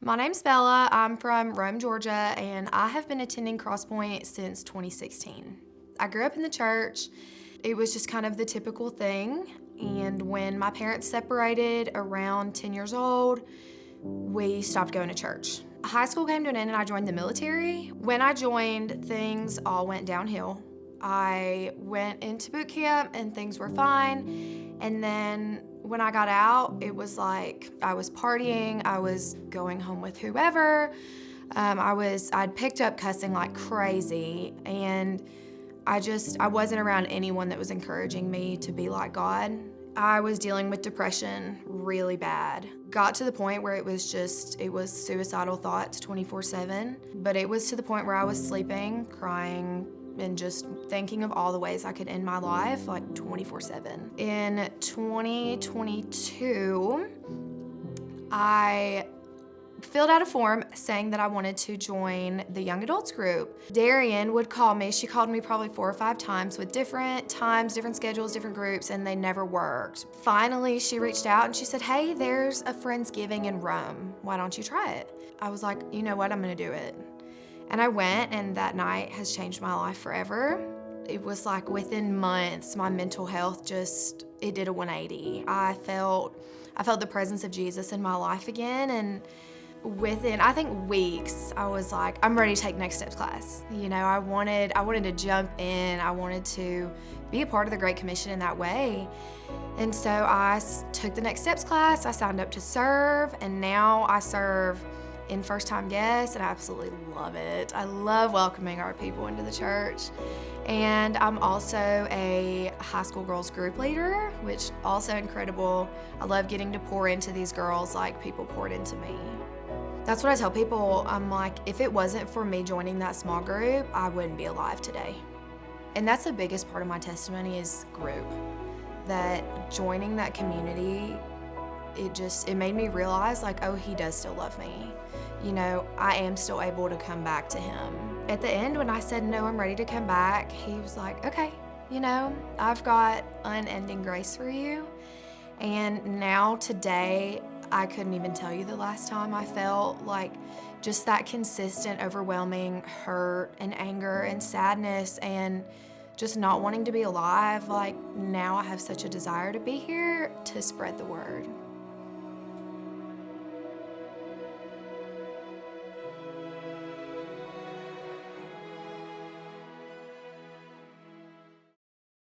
My name's Bella. I'm from Rome, Georgia, and I have been attending Crosspoint since 2016. I grew up in the church. It was just kind of the typical thing. And when my parents separated around 10 years old, we stopped going to church. High school came to an end and I joined the military. When I joined, things all went downhill. I went into boot camp and things were fine. And then when I got out, it was like I was partying, I was going home with whoever. I'd picked up cussing like crazy, and I wasn't around anyone that was encouraging me to be like God. I was dealing with depression really bad. Got to the point where it was suicidal thoughts 24/7. But it was to the point where I was sleeping, crying, and just thinking of all the ways I could end my life like 24/7. In 2022, I filled out a form saying that I wanted to join the young adults group. Darian would call me. She called me probably 4 or 5 times with different times, different schedules, different groups, and they never worked. Finally, she reached out and she said, "Hey, there's a Friendsgiving in Rome. Why don't you try it?" I was like, you know what, I'm gonna do it. And I went, and that night has changed my life forever. It was like within months, my mental health it did a 180. I felt the presence of Jesus in my life again, and within, I think, weeks, I was like, I'm ready to take Next Steps class. You know, I wanted to jump in. I wanted to be a part of the Great Commission in that way. And so took the Next Steps class. I signed up to serve, and now I serve in first-time guests, and I absolutely love it. I love welcoming our people into the church. And I'm also a high school girls group leader, which also incredible. I love getting to pour into these girls like people poured into me. That's what I tell people. I'm like, if it wasn't for me joining that small group, I wouldn't be alive today. And that's the biggest part of my testimony is group. That joining that community, it made me realize like, oh, he does still love me. You know, I am still able to come back to him. At the end, when I said, no, I'm ready to come back, he was like, okay, you know, I've got unending grace for you. And now today, I couldn't even tell you the last time I felt like just that consistent, overwhelming hurt and anger and sadness and just not wanting to be alive. Like, now I have such a desire to be here to spread the word.